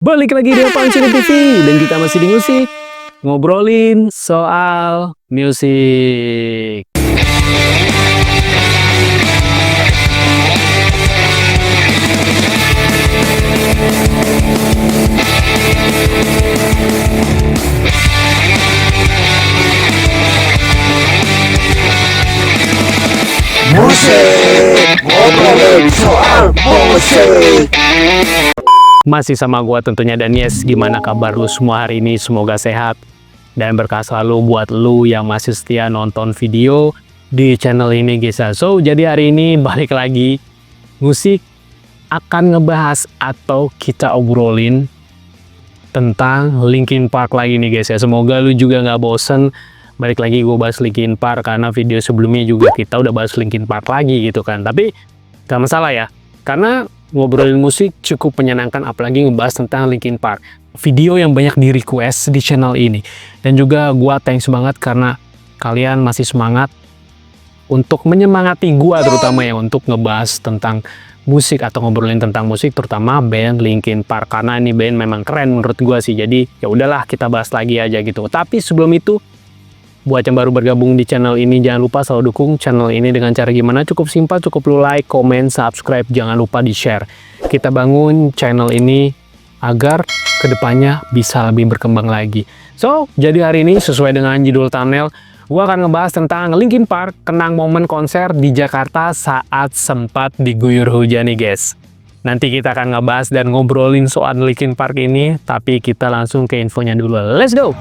Balik lagi di Opang Cine TV dan kita masih di musik, ngobrolin soal musik. Musik, ngobrolin soal musik. Masih sama gua tentunya, dan yes, gimana kabar lu semua hari ini? Semoga sehat dan berkah selalu buat lu yang masih setia nonton video di channel ini guys. So, jadi hari ini balik lagi musik, akan ngebahas atau kita obrolin tentang Linkin Park lagi nih guys ya. Semoga lu juga nggak bosen. Balik lagi gue bahas Linkin Park karena video sebelumnya juga kita udah bahas Linkin Park lagi gitu kan. Tapi gak masalah ya, karena ngobrolin musik cukup menyenangkan, apalagi ngebahas tentang Linkin Park. Video yang banyak di request di channel ini. Dan juga gua thanks banget karena kalian masih semangat untuk menyemangati gua, terutama ya untuk ngebahas tentang musik atau ngobrolin tentang musik, terutama band Linkin Park, karena ini band memang keren menurut gua sih. Jadi ya udahlah, kita bahas lagi aja gitu. Tapi sebelum itu, buat yang baru bergabung di channel ini, jangan lupa selalu dukung channel ini dengan cara gimana? Cukup simpel, cukup lu like, komen, subscribe, jangan lupa di share. Kita bangun channel ini agar kedepannya bisa lebih berkembang lagi. So, jadi hari ini sesuai dengan judul thumbnail, gua akan ngebahas tentang Linkin Park kenang momen konser di Jakarta saat sempat diguyur hujan nih guys. Nanti kita akan ngebahas dan ngobrolin soal Linkin Park ini, tapi kita langsung ke infonya dulu. Let's go!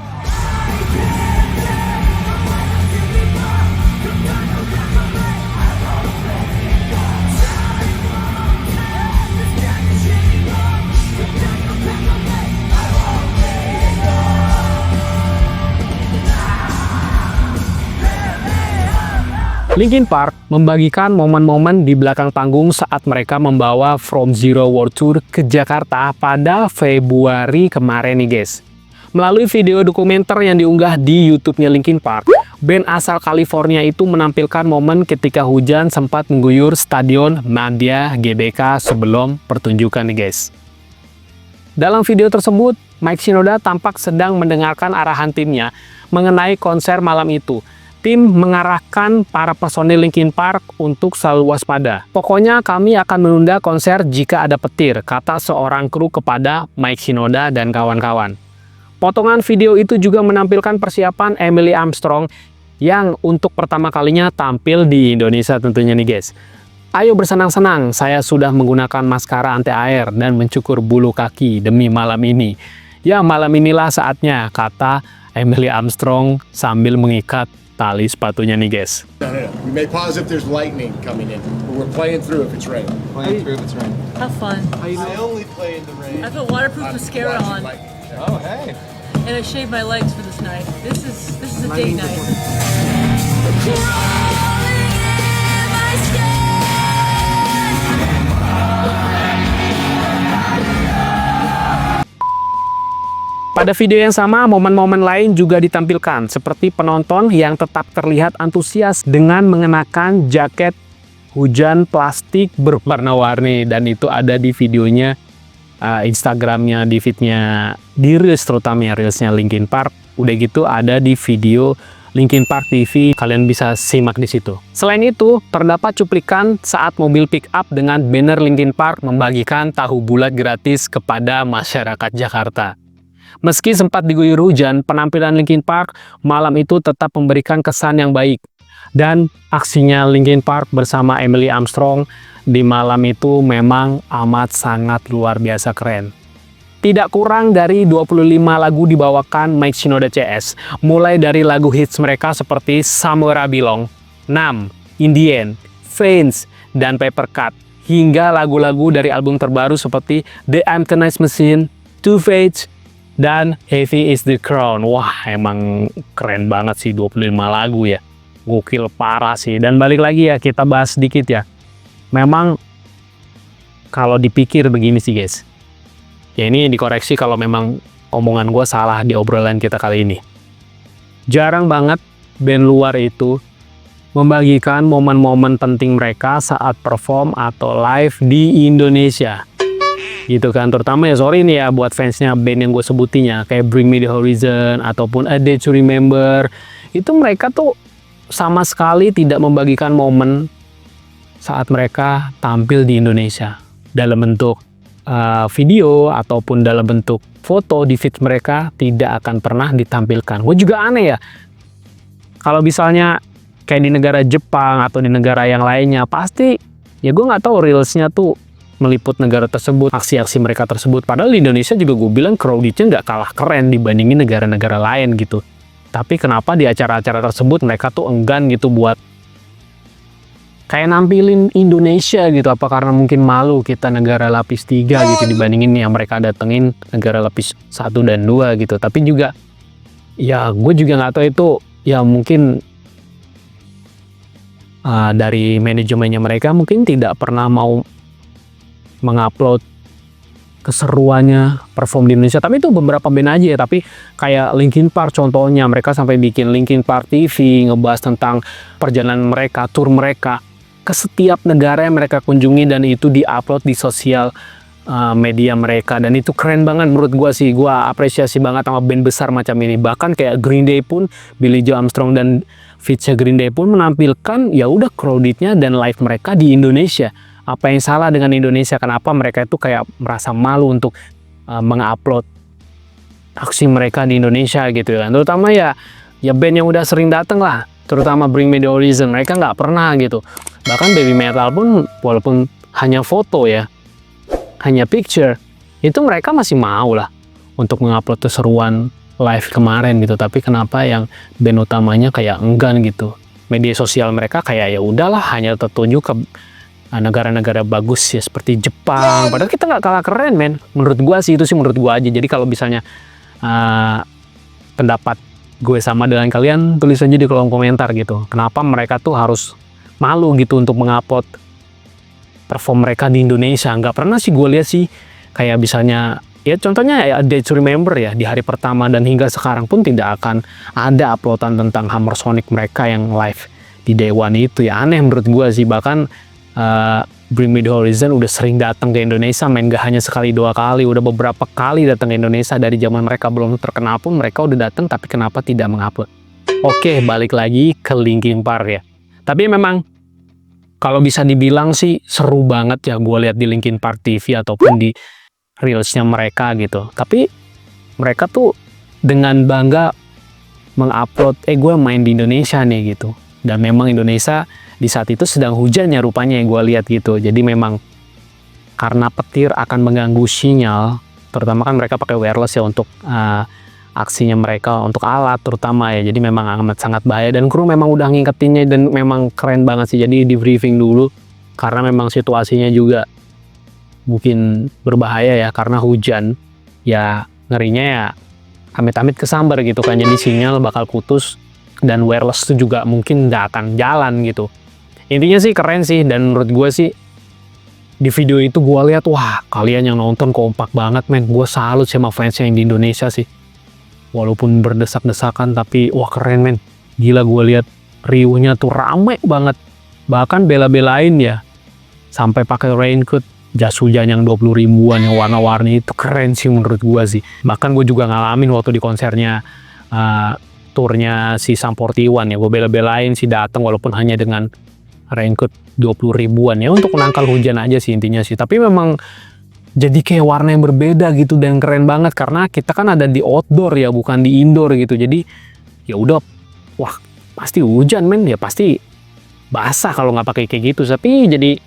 Linkin Park membagikan momen-momen di belakang panggung saat mereka membawa From Zero World Tour ke Jakarta pada Februari kemarin nih guys. Melalui video dokumenter yang diunggah di YouTube-nya Linkin Park, band asal California itu menampilkan momen ketika hujan sempat mengguyur Stadion Madia GBK sebelum pertunjukan nih guys. Dalam video tersebut, Mike Shinoda tampak sedang mendengarkan arahan timnya mengenai konser malam itu. Tim mengarahkan para personil Linkin Park untuk selalu waspada. Pokoknya kami akan menunda konser jika ada petir, kata seorang kru kepada Mike Shinoda dan kawan-kawan. Potongan video itu juga menampilkan persiapan Emily Armstrong yang untuk pertama kalinya tampil di Indonesia tentunya nih guys. Ayo bersenang-senang, saya sudah menggunakan maskara anti air dan mencukur bulu kaki demi malam ini. Ya, malam inilah saatnya, kata Emily Armstrong sambil mengikat tali sepatunya nih guys. No. We may pause if there's lightning coming in, but we're playing through if it's raining. Playing through if it's raining. Have fun. I only play in the rain. I put waterproof mascara on, Oh, hey. and I shaved my legs for this night. This is a date night. Pada video yang sama, momen-momen lain juga ditampilkan, seperti penonton yang tetap terlihat antusias dengan mengenakan jaket hujan plastik berwarna-warni, dan itu ada di videonya Instagramnya, di feednya, di Reels terutama ya, Reelsnya Linkin Park. Udah gitu ada di video Linkin Park TV, kalian bisa simak di situ. Selain itu, terdapat cuplikan saat mobil pick up dengan banner Linkin Park membagikan tahu bulat gratis kepada masyarakat Jakarta. Meski sempat diguyur hujan, penampilan Linkin Park malam itu tetap memberikan kesan yang baik. Dan aksinya Linkin Park bersama Emily Armstrong di malam itu memang amat sangat luar biasa keren. Tidak kurang dari 25 lagu dibawakan Mike Shinoda CS, mulai dari lagu hits mereka seperti Somewhere I Belong, Numb, In The End, Veins, dan Paper Cut, hingga lagu-lagu dari album terbaru seperti The Emptiness Machine, Two Fates, dan Heavy Is The Crown. Wah, emang keren banget sih, 25 lagu ya. Gokil parah sih. Dan balik lagi ya, kita bahas sedikit ya. Memang kalau dipikir begini sih guys. Ya ini dikoreksi kalau memang omongan gue salah di obrolan kita kali ini. Jarang banget band luar itu membagikan momen-momen penting mereka saat perform atau live di Indonesia. gitu kan. Terutama ya sorry nih ya buat fansnya band yang gue sebutin ya, kayak Bring Me The Horizon ataupun A Day To Remember, itu mereka tuh sama sekali tidak membagikan momen saat mereka tampil di Indonesia dalam bentuk video ataupun dalam bentuk foto di feed mereka tidak akan pernah ditampilkan. Gue juga aneh ya, kalau misalnya kayak di negara Jepang atau di negara yang lainnya, pasti ya gue nggak tahu reelsnya tuh meliput negara tersebut, aksi-aksi mereka tersebut. Padahal di Indonesia juga gue bilang crowdednya nggak kalah keren dibandingin negara-negara lain gitu. Tapi kenapa di acara-acara tersebut mereka tuh enggan gitu buat kayak nampilin Indonesia gitu? Apa karena mungkin malu kita negara lapis 3 gitu dibandingin yang mereka datengin negara lapis 1 dan 2 gitu. Tapi juga ya gue juga nggak tahu itu ya mungkin dari manajemennya mereka mungkin tidak pernah mau mengupload keseruannya perform di Indonesia. Tapi itu beberapa band aja ya, tapi kayak Linkin Park contohnya, mereka sampai bikin Linkin Park TV ngebahas tentang perjalanan mereka, tour mereka ke setiap negara yang mereka kunjungi, dan itu diupload di sosial media mereka, dan itu keren banget menurut gua sih. Gua apresiasi banget sama band besar macam ini. Bahkan kayak Green Day pun, Billie Joe Armstrong dan feature Green Day pun menampilkan ya udah crowdednya dan live mereka di Indonesia. Apa yang salah dengan Indonesia? Kenapa mereka itu kayak merasa malu untuk mengupload aksi mereka di Indonesia gitu kan? Terutama ya band yang udah sering dateng lah, terutama Bring Me The Horizon, mereka nggak pernah gitu. Bahkan Baby Metal pun walaupun hanya foto ya, hanya picture, itu mereka masih mau lah untuk mengupload keseruan live kemarin gitu. Tapi kenapa yang band utamanya kayak enggan gitu? Media sosial mereka kayak ya udahlah, hanya tertuju ke negara-negara bagus ya seperti Jepang. Padahal kita nggak kalah keren men. Menurut gua sih, itu sih menurut gua aja. Jadi kalau misalnya pendapat gue sama dengan kalian, tulis aja di kolom komentar gitu. Kenapa mereka tuh harus malu gitu untuk mengupload perform mereka di Indonesia? Nggak pernah sih gue lihat sih. Kayak misalnya ya contohnya ya Day To Remember ya, di hari pertama dan hingga sekarang pun tidak akan ada uploadan tentang Hammer Sonic mereka yang live di Day One itu. Ya aneh menurut gue sih. Bahkan Bring Me The Horizon udah sering datang ke Indonesia, main gak hanya sekali 2 kali, udah beberapa kali datang ke Indonesia. Dari zaman mereka belum terkenal pun mereka udah datang, tapi kenapa tidak mengupload? Oke, balik lagi ke Linkin Park ya. Tapi memang kalau bisa dibilang sih seru banget ya gue lihat di Linkin Park TV ataupun di reelsnya mereka gitu. Tapi mereka tuh dengan bangga mengupload gue main di Indonesia nih gitu. Dan memang Indonesia di saat itu sedang hujannya rupanya yang gue lihat gitu. Jadi memang karena petir akan mengganggu sinyal, terutama kan mereka pakai wireless ya untuk aksinya mereka, untuk alat terutama ya. Jadi memang amat sangat bahaya, dan kru memang udah ngingetinnya dan memang keren banget sih. Jadi di briefing dulu karena memang situasinya juga mungkin berbahaya ya karena hujan. Ya ngerinya ya amit-amit kesambar gitu kan. Jadi sinyal bakal putus dan wireless itu juga mungkin nggak akan jalan gitu. Intinya sih keren sih, dan menurut gue sih di video itu gue lihat wah kalian yang nonton kompak banget men. Gue salut sama fansnya yang di Indonesia sih. Walaupun berdesak-desakan tapi wah keren men. Gila, gue lihat riuhnya tuh rame banget. Bahkan bela-belain ya sampai pakai raincoat, jas hujan yang 20 ribuan yang warna-warni, itu keren sih menurut gue sih. Bahkan gue juga ngalamin waktu di konsernya turnya si Sum 41 ya, gue bela-belain sih datang walaupun hanya dengan raincoat 20 ribuan ya untuk menangkal hujan aja sih intinya sih. Tapi memang jadi kayak warna yang berbeda gitu dan keren banget karena kita kan ada di outdoor ya, bukan di indoor gitu. Jadi ya udah, wah pasti hujan men, ya pasti basah kalau nggak pakai kayak gitu. Tapi jadi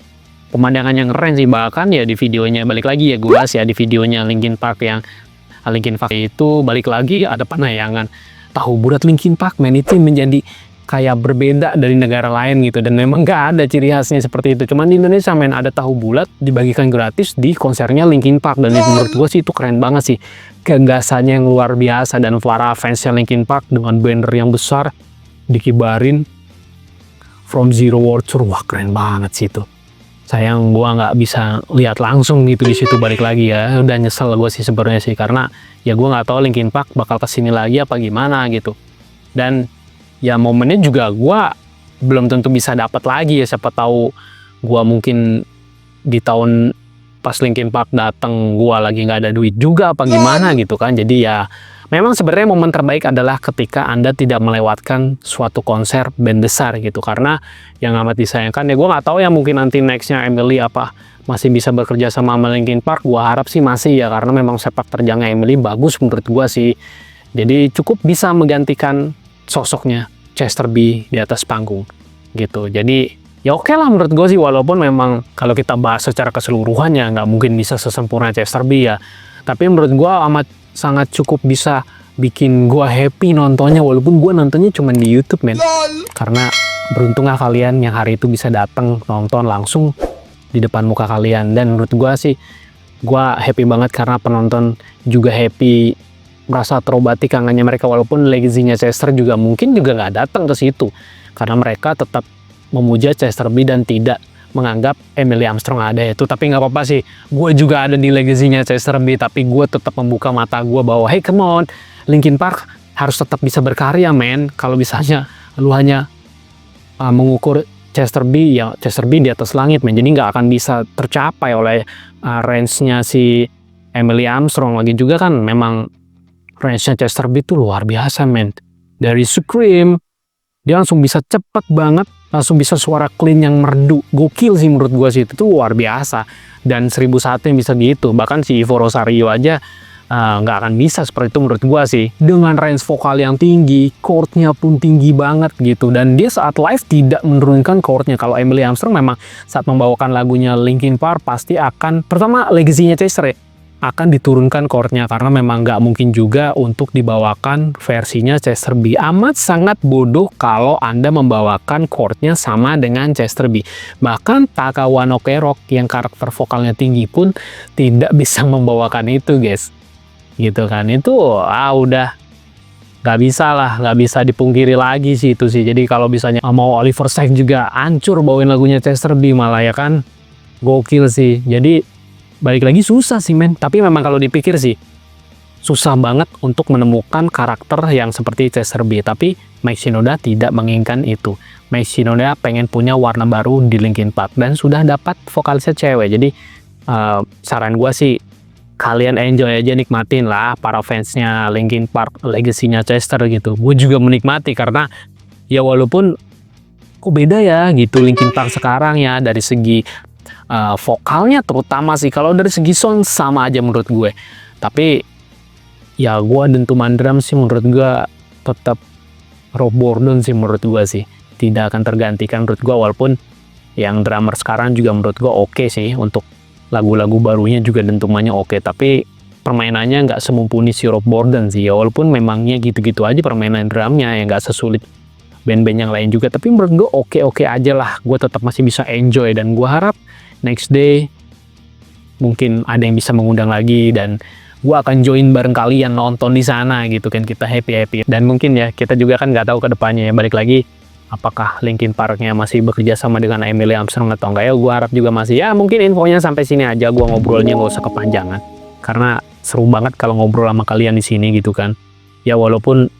pemandangan yang keren sih. Bahkan ya di videonya, balik lagi ya gue bahas ya, di videonya Linkin Park yang Linkin Park itu balik lagi ada penayangan tahu bulat Linkin Park men. Itu menjadi kayak berbeda dari negara lain gitu, dan memang nggak ada ciri khasnya seperti itu. Cuman di Indonesia men ada tahu bulat dibagikan gratis di konsernya Linkin Park, dan menurut gue sih itu keren banget sih, kegasannya yang luar biasa. Dan para fansnya Linkin Park dengan banner yang besar dikibarin From Zero World Tour, wah keren banget sih itu. Sayang gue nggak bisa lihat langsung gitu di situ. Balik lagi ya, udah nyesel gue sih sebenarnya sih, karena ya gue nggak tahu Linkin Park bakal kesini lagi apa gimana gitu. Dan ya momennya juga gue belum tentu bisa dapat lagi ya, siapa tahu gue mungkin di tahun pas Linkin Park dateng gua lagi nggak ada duit juga apa gimana gitu kan. Jadi ya memang sebenarnya momen terbaik adalah ketika Anda tidak melewatkan suatu konser band besar gitu. Karena yang amat disayangkan ya gue nggak tahu ya, mungkin nanti nextnya Emily apa masih bisa bekerja sama Linkin Park. Gua harap sih masih ya, karena memang sepak terjangnya Emily bagus menurut gua sih. Jadi cukup bisa menggantikan sosoknya Chester B di atas panggung gitu. Jadi ya oke lah menurut gue sih, walaupun memang kalau kita bahas secara keseluruhannya nggak mungkin bisa sesempurna Chester B ya. Tapi menurut gue amat sangat cukup bisa bikin gue happy nontonnya, walaupun gue nontonnya cuma di YouTube men. Karena beruntunglah kalian yang hari itu bisa datang nonton langsung di depan muka kalian. Dan menurut gue sih, gue happy banget karena penonton juga happy, merasa terobati kangennya mereka, walaupun legasinya Chester juga mungkin juga nggak datang ke situ karena mereka tetap memuja Chester B dan tidak menganggap Emily Armstrong ada itu. Tapi nggak apa-apa sih, gue juga ada di legasinya Chester B, tapi gue tetap membuka mata gue bahwa hey come on, Linkin Park harus tetap bisa berkarya men. Kalau misalnya lu hanya mengukur Chester B, ya Chester B di atas langit men, jadi nggak akan bisa tercapai oleh range-nya si Emily Armstrong. Lagi juga kan memang range-nya Chester B itu luar biasa men. Dari Scream dia langsung bisa cepet banget, langsung bisa suara clean yang merdu, gokil sih menurut gua sih, itu tuh luar biasa. Dan 1001 yang bisa gitu, bahkan si Ivo Rosario aja nggak akan bisa seperti itu menurut gua sih. Dengan range vokal yang tinggi, chordnya pun tinggi banget gitu, dan dia saat live tidak menurunkan chordnya. Kalau Emily Armstrong memang saat membawakan lagunya Linkin Park pasti akan, pertama legasinya Chester ya, akan diturunkan chordnya, karena memang nggak mungkin juga untuk dibawakan versinya Chester B. Amat sangat bodoh kalau Anda membawakan chordnya sama dengan Chester B. Bahkan Takawano Kerok yang karakter vokalnya tinggi pun tidak bisa membawakan itu guys, gitu kan. Itu udah nggak bisa lah, nggak bisa dipungkiri lagi sih itu sih. Jadi kalau misalnya mau Oliver Sykes juga hancur bawain lagunya Chester B malah ya kan, gokil sih. Jadi balik lagi susah sih men, tapi memang kalau dipikir sih susah banget untuk menemukan karakter yang seperti Chester B. Tapi Mike Shinoda tidak menginginkan itu. Mike Shinoda pengen punya warna baru di Linkin Park dan sudah dapat vokalisnya cewek. Jadi saran gue sih kalian enjoy aja, nikmatin lah para fansnya Linkin Park legasinya Chester gitu. Gue juga menikmati karena ya walaupun kok beda ya gitu Linkin Park sekarang ya dari segi vokalnya terutama sih. Kalau dari segi sound sama aja menurut gue, tapi ya gue dentuman drum sih menurut gue tetap Rob Bourdon sih menurut gue sih, tidak akan tergantikan menurut gue. Walaupun yang drummer sekarang juga menurut gue oke sih, untuk lagu-lagu barunya juga dentumannya oke, tapi permainannya nggak semumpuni si Rob Bourdon sih ya. Walaupun memangnya gitu-gitu aja permainan drumnya, ya nggak sesulit band-band yang lain juga, tapi menurut gue oke-oke aja lah. Gue tetap masih bisa enjoy, dan gue harap next day mungkin ada yang bisa mengundang lagi dan gue akan join bareng kalian nonton di sana gitu kan, kita happy. Dan mungkin ya kita juga kan nggak tahu ke depannya ya, balik lagi apakah Linkin Park-nya masih bekerja sama dengan Emily Armstrong atau enggak ya. Gue harap juga masih ya. Mungkin infonya sampai sini aja, gue ngobrolnya nggak usah kepanjangan karena seru banget kalau ngobrol sama kalian di sini gitu kan ya. Walaupun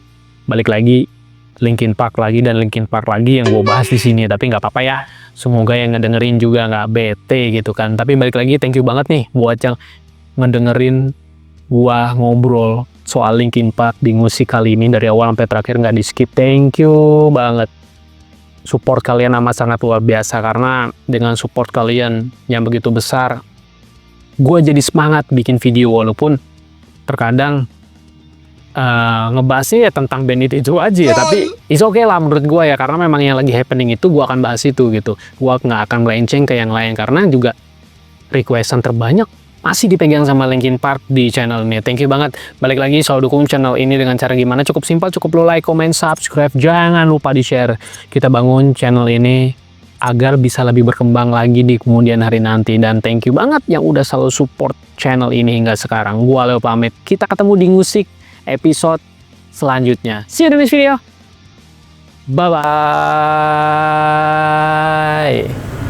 balik lagi Linkin Park lagi dan Linkin Park lagi yang gue bahas di sini, tapi nggak apa-apa ya. Semoga yang ngedengerin juga nggak bete gitu kan. Tapi balik lagi, thank you banget nih buat yang ngedengerin gua ngobrol soal Linkin Park di musik kali ini dari awal sampai terakhir nggak di skip. Thank you banget. Support kalian amat sangat luar biasa, karena dengan support kalian yang begitu besar, gue jadi semangat bikin video. Walaupun terkadang ngebahasnya ya tentang band itu aja ya, tapi it's okay lah menurut gue ya, karena memang yang lagi happening itu gue akan bahas itu gitu. Gue nggak akan melenceng ke yang lain, karena juga requestan terbanyak masih dipegang sama Linkin Park di channel ini. Thank you banget. Balik lagi, selalu dukung channel ini dengan cara gimana? Cukup simpel, cukup lo like, comment, subscribe, jangan lupa di share. Kita bangun channel ini agar bisa lebih berkembang lagi di kemudian hari nanti. Dan thank you banget yang udah selalu support channel ini hingga sekarang. Gua Leo pamit, kita ketemu di musik episode selanjutnya. See you in the next video. Bye bye.